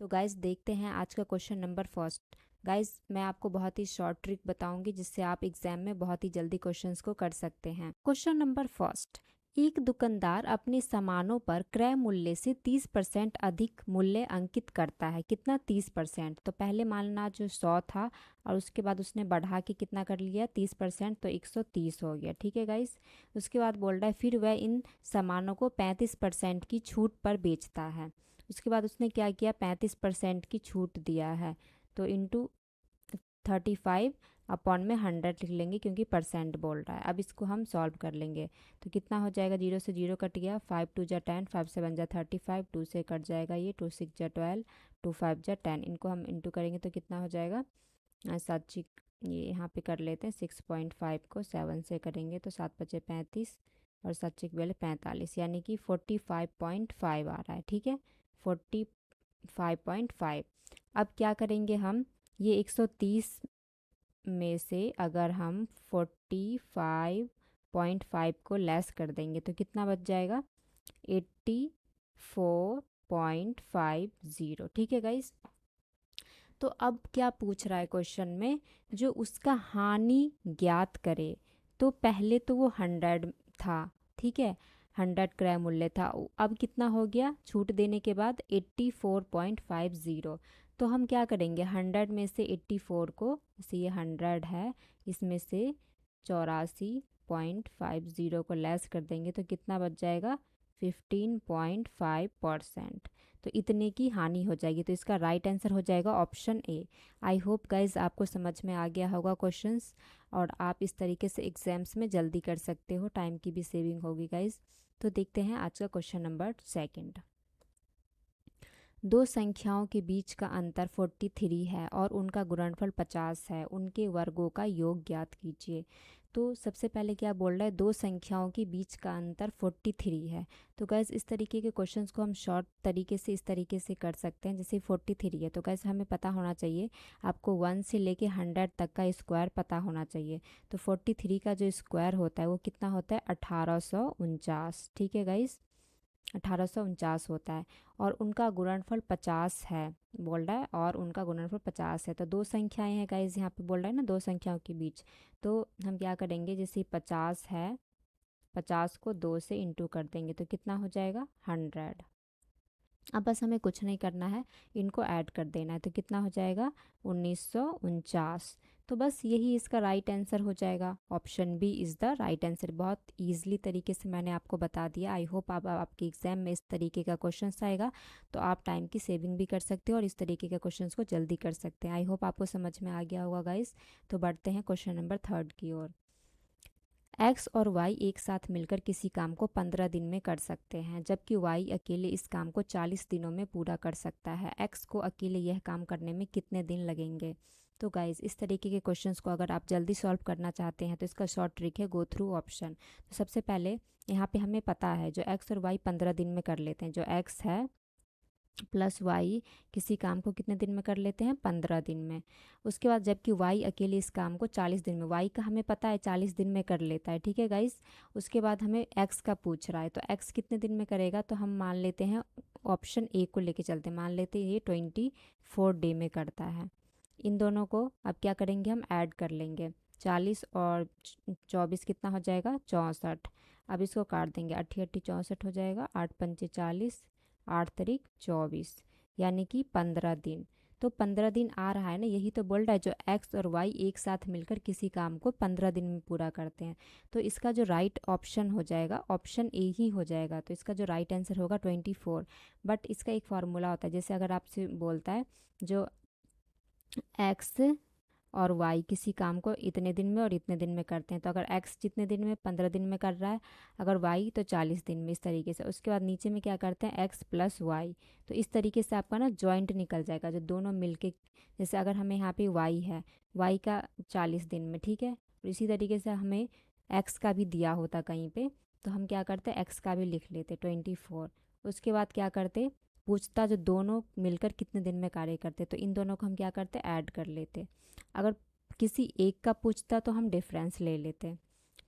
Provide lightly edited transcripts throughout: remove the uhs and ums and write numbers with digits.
तो गाइस देखते हैं आज का क्वेश्चन नंबर फर्स्ट। गाइस मैं आपको बहुत ही शॉर्ट ट्रिक बताऊंगी जिससे आप एग्जाम में बहुत ही जल्दी क्वेश्चंस को कर सकते हैं। क्वेश्चन नंबर फर्स्ट, एक दुकानदार अपने सामानों पर क्रय मूल्य से 30% अधिक मूल्य अंकित करता है। कितना? 30%। तो पहले मानना जो 100 था और उसके बाद उसने बढ़ा के कितना कर लिया? 30%, तो 130 हो गया। ठीक है गाइस। उसके बाद बोल रहा है फिर वह इन सामानों को 35% की छूट पर बेचता है। उसके बाद उसने क्या किया? 35% की छूट दिया है, तो इंटू 35 अपॉन में 100 लिख लेंगे क्योंकि परसेंट बोल रहा है। अब इसको हम सॉल्व कर लेंगे तो कितना हो जाएगा? 0 से 0 कट गया, 5 2 जा 10, 5 7 जा 35, 2 से कट जाएगा ये, 2 6 जा 12, 2 5 जा 10। इनको हम इंटू करेंगे तो कितना हो जाएगा? सात चिक ये यहाँ पे कर लेते हैं, 6.5 को 7 से करेंगे तो 7 बचे 35 और 7 चिक बेले 45, यानी कि 45.5 आ रहा है। ठीक है, 45.5। अब क्या करेंगे हम? ये 130 में से अगर हम 45.5 को लेस कर देंगे तो कितना बच जाएगा? 84.50। ठीक है गाइस। तो अब क्या पूछ रहा है क्वेश्चन में? जो उसका हानि ज्ञात करे। तो पहले तो वो 100 था, ठीक है, 100 क्रय मूल्य था। अब कितना हो गया छूट देने के बाद? 84.50। तो हम क्या करेंगे? 100 में से 84 को, जैसे ये 100 है, इसमें से 84.50 को लेस कर देंगे तो कितना बच जाएगा? 15.5%। तो इतने की हानि हो जाएगी। तो इसका राइट आंसर हो जाएगा option A. I hope guys आपको समझ में आ गया होगा क्वेश्चंस, और आप इस तरीके से एग्जाम्स में जल्दी कर सकते हो, टाइम की भी सेविंग होगी गाइज। तो देखते हैं आज का क्वेश्चन नंबर सेकंड। दो संख्याओं के बीच का अंतर 43 है और उनका गुणनफल 50 है, उनके वर्गों का योग ज्ञात कीजिए। तो सबसे पहले क्या बोल रहा है? दो संख्याओं के बीच का अंतर 43 है। तो गैस इस तरीके के क्वेश्चंस को हम शॉर्ट तरीके से इस तरीके से कर सकते हैं। जैसे 43 है तो गैस हमें पता होना चाहिए, आपको 1 से लेके 100 तक का स्क्वायर पता होना चाहिए। तो 43 का जो स्क्वायर होता है वो कितना होता है? 1849। ठीक है गाइस, 1849 होता है। और उनका गुणनफल 50 है बोल रहा है, और उनका गुणनफल 50 है। तो दो संख्याएं हैं गाइज, यहाँ पे बोल रहा है ना दो संख्याओं के बीच। तो हम क्या करेंगे? जैसे 50 है, 50 को 2 से इंटू कर देंगे तो कितना हो जाएगा? 100। अब बस हमें कुछ नहीं करना है, इनको ऐड कर देना है तो कितना हो जाएगा? 1949। तो बस यही इसका राइट आंसर हो जाएगा। Option B is the right answer. बहुत ईजिली तरीके से मैंने आपको बता दिया। आई होप आप आपके एग्जाम में इस तरीके का क्वेश्चन आएगा तो आप टाइम की सेविंग भी कर सकते हो और इस तरीके के क्वेश्चन को जल्दी कर सकते हैं। आई होप आपको समझ में आ गया होगा गाइस। तो बढ़ते हैं क्वेश्चन नंबर थर्ड की ओर। एक्स और वाई एक साथ मिलकर किसी काम को 15 दिन में कर सकते हैं, जबकि वाई अकेले इस काम को 40 दिनों में पूरा कर सकता है। एक्स को अकेले यह काम करने में कितने दिन लगेंगे? तो गाइज इस तरीके के क्वेश्चंस को अगर आप जल्दी सॉल्व करना चाहते हैं तो इसका शॉर्ट ट्रिक है गो थ्रू ऑप्शन। तो सबसे पहले यहाँ पे हमें पता है जो एक्स और वाई 15 दिन में कर लेते हैं। जो एक्स है प्लस वाई किसी काम को कितने दिन में कर लेते हैं? 15 दिन में। उसके बाद जबकि वाई अकेले इस काम को 40 दिन में, वाई का हमें पता है 40 दिन में कर लेता है। ठीक है गाइस। उसके बाद हमें एक्स का पूछ रहा है तो एक्स कितने दिन में करेगा? तो हम मान लेते हैं ऑप्शन ए को लेके चलते हैं, मान लेते हैं ये 24 डे में करता है। इन दोनों को अब क्या करेंगे? हम ऐड कर लेंगे। 40 और 24 कितना हो जाएगा? 64। अब इसको काट देंगे, 8 8 64 हो जाएगा, 8 पंचे 40, 8 तारीख 24, यानी कि 15 दिन। तो 15 दिन आ रहा है ना, यही तो बोल रहा है जो एक्स और वाई एक साथ मिलकर किसी काम को 15 दिन में पूरा करते हैं। तो इसका जो राइट ऑप्शन हो जाएगा ऑप्शन ए ही हो जाएगा। तो इसका जो राइट आंसर होगा 24। बट इसका एक फार्मूला होता है, जैसे अगर आपसे बोलता है जो एक्स और वाई किसी काम को इतने दिन में और इतने दिन में करते हैं, तो अगर एक्स जितने दिन में 15 दिन में कर रहा है, अगर वाई तो 40 दिन में, इस तरीके से। उसके बाद नीचे में क्या करते हैं? X plus Y. तो इस तरीके से आपका ना जॉइंट निकल जाएगा, जो दोनों मिलके। जैसे अगर हमें यहाँ पे वाई है, वाई का 40 दिन में, ठीक है, और इसी तरीके से हमें एक्स का भी दिया होता कहीं पे, तो हम क्या करते? एक्स का भी लिख लेते 24। उसके बाद क्या करते? पूछता जो दोनों मिलकर कितने दिन में कार्य करते, तो इन दोनों को हम क्या करते? ऐड कर लेते। अगर किसी एक का पूछता तो हम डिफरेंस ले लेते।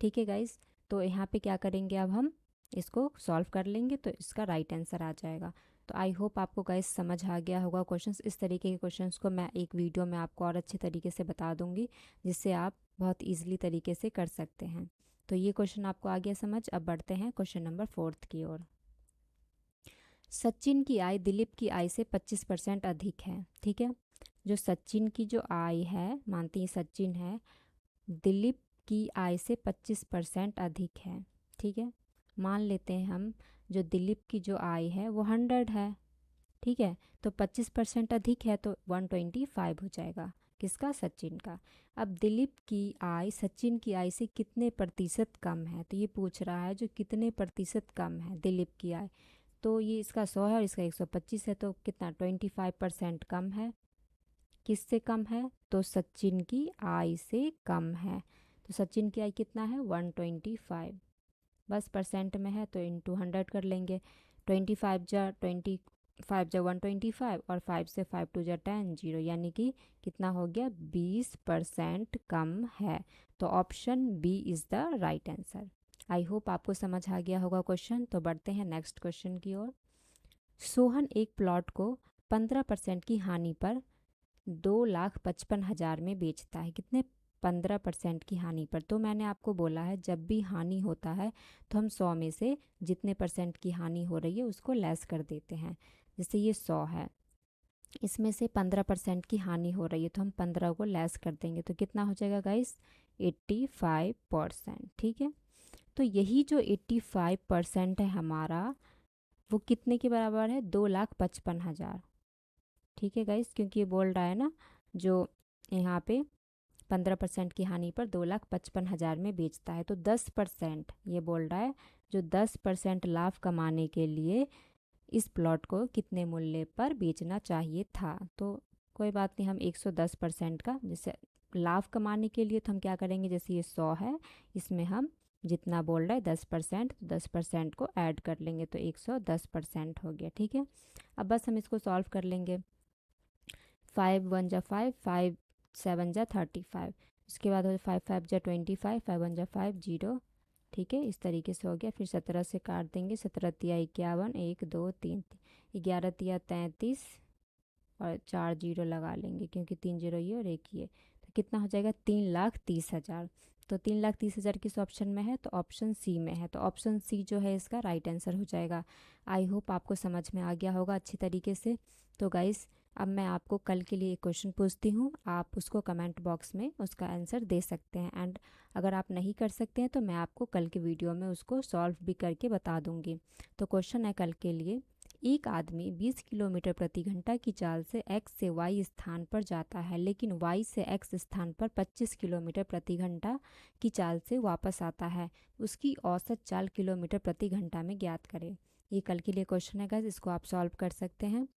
ठीक है गाइस। तो यहाँ पे क्या करेंगे? अब हम इसको सॉल्व कर लेंगे तो इसका राइट आंसर आ जाएगा। तो आई होप आपको गाइस समझ आ गया होगा क्वेश्चंस। इस तरीके के क्वेश्चंस को मैं एक वीडियो में आपको और अच्छे तरीके से बता दूंगी, जिससे आप बहुत ईजिली तरीके से कर सकते हैं। तो ये क्वेश्चन आपको आ गया समझ। अब बढ़ते हैं क्वेश्चन नंबर 4 की ओर। सचिन की आय दिलीप की आय से 25% अधिक है। ठीक है, जो सचिन की जो आय है, मानती हैं सचिन है, दिलीप की आय से 25% अधिक है। ठीक है, मान लेते हैं हम जो दिलीप की जो आय है वो 100 है। ठीक है, तो 25% अधिक है तो 125 हो जाएगा, किसका? सचिन का। अब दिलीप की आय सचिन की आय से कितने प्रतिशत कम है, तो ये पूछ रहा है जो कितने प्रतिशत कम है दिलीप की आय। तो ये इसका 100 है और इसका 125 है, तो कितना? 25% कम है। किससे कम है? तो सचिन की आय से कम है। तो सचिन की आय कितना है? 125। बस परसेंट में है तो इंटू 100 कर लेंगे। 25 जा 125 और 5 से 5 2 जा 10 0, यानी कि कितना हो गया? 20% कम है। तो option B is the right answer. I hope आपको समझ आ गया होगा क्वेश्चन। तो बढ़ते हैं नेक्स्ट क्वेश्चन की ओर। सोहन एक प्लॉट को 15% की हानि पर 2,55,000 में बेचता है। कितने? 15% की हानि पर। तो मैंने आपको बोला है जब भी हानि होता है तो हम 100 में से जितने परसेंट की हानि हो रही है उसको लेस कर देते हैं। जैसे ये 100 है, इसमें से 15% की हानि हो रही है तो हम 15 को लेस कर देंगे, तो कितना हो जाएगा गाइस? 85%। ठीक है, तो यही जो 85% है हमारा, वो कितने के बराबर है? 2,55,000। ठीक है गाइस, क्योंकि ये बोल रहा है ना जो यहाँ पे 15% की हानि पर 2,55,000 में बेचता है, तो 10% ये बोल रहा है, जो 10% लाभ कमाने के लिए इस प्लॉट को कितने मूल्य पर बेचना चाहिए था। तो कोई बात नहीं, हम 110% का, जैसे लाभ कमाने के लिए तो हम क्या करेंगे, जैसे ये 100 है, इसमें हम जितना बोल रहा है 10%, 10% को ऐड कर लेंगे तो 110% हो गया। ठीक है, अब बस हम इसको सॉल्व कर लेंगे। 5 1 जा 5, 5 7 जा 35, इसके बाद हो 5 5 जा 25, 5 1 जा 5 0। ठीक है, इस तरीके से हो गया। फिर 17 से काट देंगे, 17 तिया 51, 1 2 3, 11 तिया 33 और 4 जीरो लगा लेंगे क्योंकि 3 जीरो ये और एक ये, तो कितना हो जाएगा? 3,30,000। तो 3,30,000 किस ऑप्शन में है? तो ऑप्शन सी में है। तो ऑप्शन सी जो है इसका राइट आंसर हो जाएगा। आई होप आपको समझ में आ गया होगा अच्छी तरीके से। तो गाइस, अब मैं आपको कल के लिए एक क्वेश्चन पूछती हूँ, आप उसको कमेंट बॉक्स में उसका आंसर दे सकते हैं। एंड अगर आप नहीं कर सकते हैं तो मैं आपको कल के वीडियो में उसको सॉल्व भी करके बता दूँगी। तो क्वेश्चन है कल के लिए, एक आदमी 20 किलोमीटर प्रति घंटा की चाल से x से y स्थान पर जाता है, लेकिन y से x स्थान पर 25 किलोमीटर प्रति घंटा की चाल से वापस आता है। उसकी औसत चाल किलोमीटर प्रति घंटा में ज्ञात करें। ये कल के लिए क्वेश्चन है गाइस, इसको आप सॉल्व कर सकते हैं।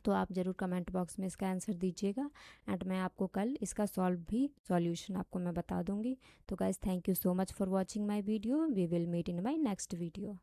तो आप ज़रूर कमेंट बॉक्स में इसका आंसर दीजिएगा एंड मैं आपको कल इसका सॉल्यूशन आपको मैं बता दूंगी। तो guys, thank you so much for watching my video. We will meet in my next video.